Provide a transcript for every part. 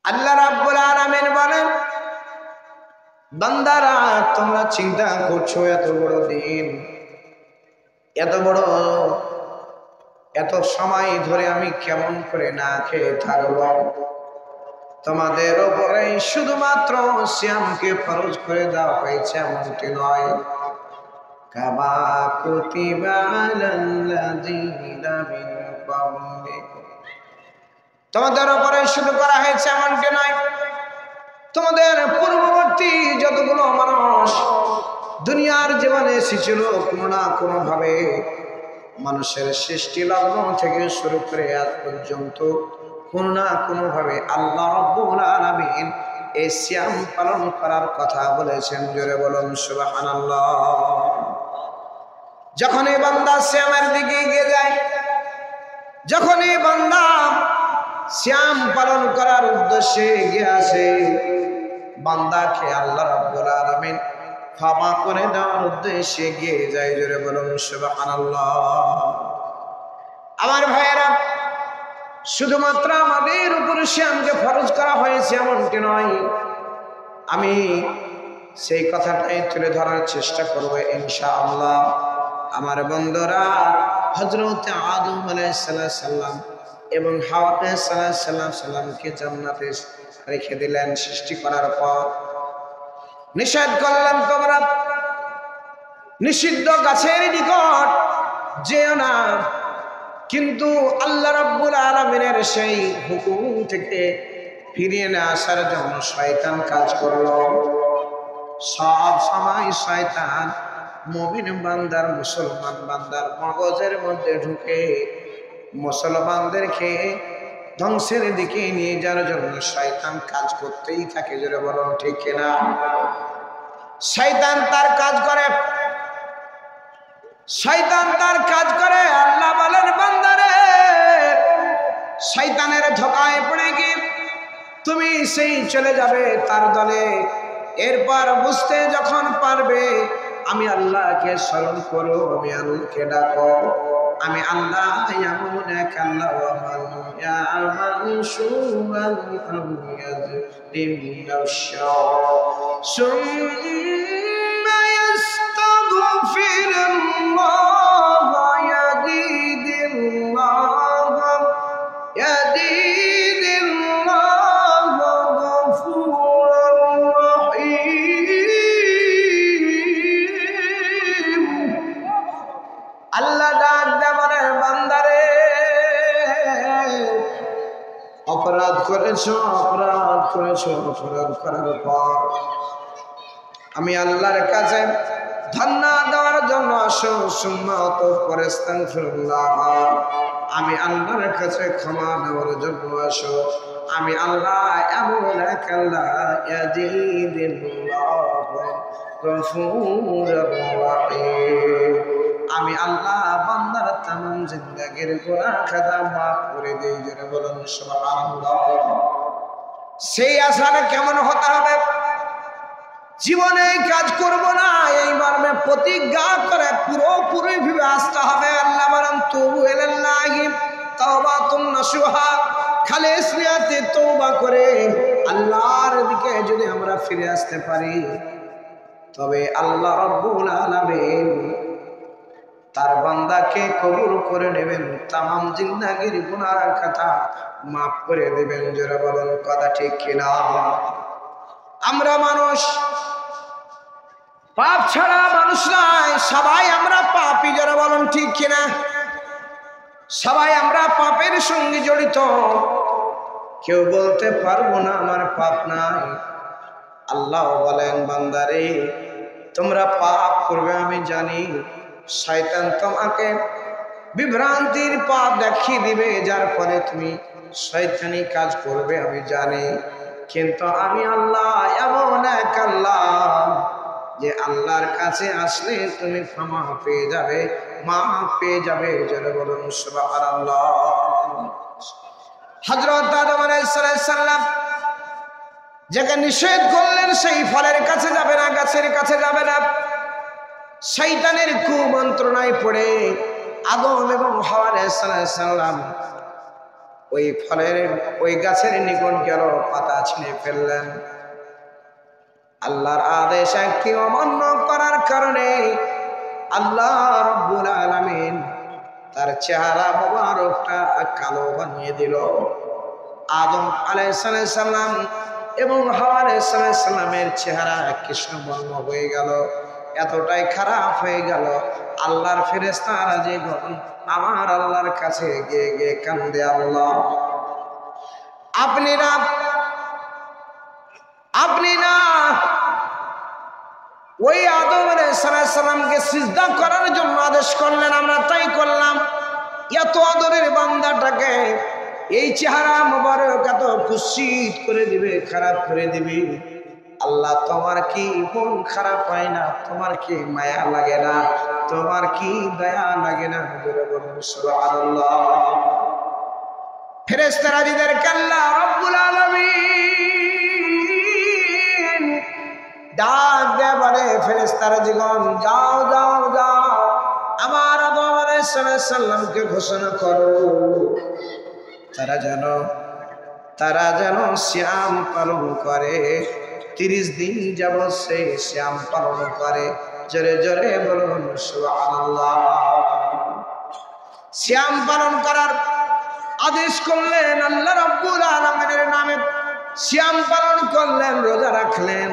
আল্লাহ রাব্বুল আলামিন বলেন, বান্দারা তোমরা চিন্তা করছো এত বড় দিন, এত বড় এত সময় ধরে আমি কেমন করে না খেয়ে থাকব। তোমাদের উপরে শুধুমাত্র সিয়ামকে ফরজ করে দেওয়া হয়েছে এমনটি নয়। কামা কুতিবা আলাল্লাযীনা মিন ক্বাবলিকুম, তোমাদের উপরে শুধু করা হয়েছে এমনটি নয়, তোমাদের পূর্ববর্তী যতগুলো মানুষ দুনিয়ার জীবনে এসেছিল কোনো না কোনো ভাবে মানুষের সৃষ্টি লগ্ন থেকে শুরু করে আজ পর্যন্ত কোনো না কোনো ভাবে আল্লাহ রাব্বুল আলামিন এই সিয়াম পালন করার কথা বলেছেন। জোরে বলুন সুবহানাল্লাহ। যখন এই বান্দা সিয়ামের দিকে এগিয়ে যায়, যখন এই বান্দা সিয়াম পালন করার উদ্দেশ্যে এগিয়ে আসে, বান্দাকে আল্লাহ রাব্বুল আলামিন ক্ষমা করে দেওয়ার উদ্দেশ্যে এগিয়ে যায়। জোরে বলুন সুবহানাল্লাহ। আমার ভাইয়েরা, শুধুমাত্র আমাদের উপর সিয়ামকে ফরজ করা হয়েছে এমনটি নয়। আমি সেই কথাটাই তুলে ধরার চেষ্টা করব ইনশাআল্লাহ। আমার বন্ধুরা, হযরত আদম আলাইহিস সালাম এবং হাওয়া আলাইহিস সালামকে জান্নাতে রেখে দিলেন। সৃষ্টি করার পর নিষেধ করলেন, তোমরা নিষিদ্ধ গাছের নিকট যেও না। কিন্তু আল্লাহ রাব্বুল আলামিনের সেই হুকুম থেকে ফিরিয়ে না আসার জন্য শয়তান কাজ করলো। সব সময় শয়তান মুমিন বান্দার, মুসলমান বান্দার মগজের মধ্যে ঢুকে মুসলমানদেরকে ধ্বংসের দিকে নিয়ে যাওয়ার জন্য শয়তান কাজ করতেই থাকে। জোরে বলুন ঠিক কিনা? শয়তান তার কাজ করে, শয়তান তার কাজ করে। আল্লাহ বলেন, বান্দারে, শয়তানের ধোঁকায় পড়ে গিয়ে তুমি সেই চলে যাবে তার দলে। এরপর বুঝতে যখন পারবে আমি আল্লাহকে স্মরণ করো, আমি আল্লাহকে ডাকো, আমি আল্লাহ এমন এক আল্লাহ অপরাধ করেছো, অপরাধ করেছো, অপরাধ করার পর আমি আল্লাহর কাছে ধন্না দেওয়ার জন্য আসো। সুম্মা তাওবার আস্তাগফিরুল্লাহ, আমি আল্লাহর কাছে ক্ষমা নেওয়ার জন্য আসো। আমি আল্লাহ এমন এক আল্লাহ, ইয়াজিদুল্লাহু গফুরুর রাহিম, আমি আল্লাহ বান্দার তামাম জিন্দেগীর গুনাহ খাতা মাফ করে দেই। জোরে বলুন সুবহানাল্লাহ। সেই আশাটা কেমন হতে হবে? জীবনে কাজ করব না এই মর্মে প্রতিজ্ঞা করে পুরোপুরি ভাবে আসতে হবে। আল্লাহ বলেন, তুবু ইলাল্লাহি তাওবাতুন নাসুহা, খালিস নিয়তে তওবা করে আল্লাহর দিকে যদি আমরা ফিরে আসতে পারি, তবে আল্লাহ রাব্বুল আলামিন তার বান্দাকে কবুল করে নেবেন, তামাম জিন্দেগীর গুনাহ খাতা মাফ করে দেবেন। যারা বলেন কথা ঠিক কিনা? আমরা মানুষ, পাপ ছাড়া মানুষ নাই, সবাই আমরা পাপী। যারা বলেন ঠিক কিনা? সবাই আমরা পাপের সঙ্গে জড়িত। কেউ বলতে পারবো না আমার পাপ নাই। আল্লাহ বলেন, বান্দারে, তোমরা পাপ করবে আমি জানি। শয়তান তোমাকে বিভ্রান্তির পথ দেখিয়ে দিবে, যার ফলে তুমি শয়তানি কাজ করবে আমি জানি। কিন্তু আমি আল্লাহ এমন এক আল্লাহ যে আল্লাহর কাছে আসলে তুমি ক্ষমা পেয়ে যাবে, মাফ পেয়ে যাবে। যারা বলুন সুবহানাল্লাহ। হযরত আদম আলাইহিস সালাম যাকে নিষেধ করলেন সেই ফলের কাছে যাবে না, গাছের কাছে যাবে না, শয়তানের কুমন্ত্রণায় পড়ে আদম এবং হাওয়া আলাইহিস সালাম ওই ফলের ওই গাছের নিকট গেল, পাতা ছিঁড়ে ফেললেন। আল্লাহর আদেশ একটি অমান্য করার কারণে আল্লাহ রাব্বুল আলামিন তার চেহারা মোবারকটা কালো বানিয়ে দিল। আদম আলাইহিস সালাম এবং হাওয়া আলাইহিস সালামের চেহারা কৃষ্ণবর্ণ হয়ে গেল, এতটাই খারাপ হয়ে গেল। আল্লাহর ফেরেশতারা যে আমার আল্লাহর কাছে গিয়ে গিয়ে কান্দে, আল্লাহ আপনি না ওই আদম আলাইহিস সালামকে সিজদা করার জন্য আদেশ করলেন, আমরা তাই করলাম। এত আদরের বান্দাটাকে এই চেহারা মোবারক এত কুৎসিত করে দিবে, খারাপ করে দিবে। আল্লাহ তোমার কি মন খারাপ হয় না? তোমার কি মায়া লাগে না? তোমার কি দয়া লাগে না? সুবহানাল্লাহ। ফেরেশতারা জিদেরকে আল্লাহ রাব্বুল আলামিন ডাক দেয়া বলে, ফেরেশতারা জীবন যাও যাও যাও, আমার আদম আলাইহিস সালামকে ঘোষণা করো তারা যেন শ্যাম পালন করে, 30 দিন যাবৎ সেই শ্যাম পালন করে। জোরে জোরে বলুন সুবহানাল্লাহ। শ্যাম পালন করার আদেশ করলেন আল্লাহ রাব্বুল আলামিনের নামে, শ্যাম পালন করলেন, রোজা রাখলেন।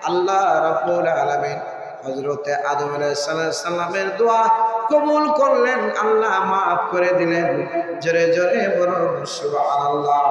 আল্লাহ রাব্বুল আলামিন হযরতে আদম আলাইহিস সালামের দোয়া কবুল করলেন, আল্লাহ মাফ করে দিলেন। জোরে জোরে বলুন সুবহানাল্লাহ।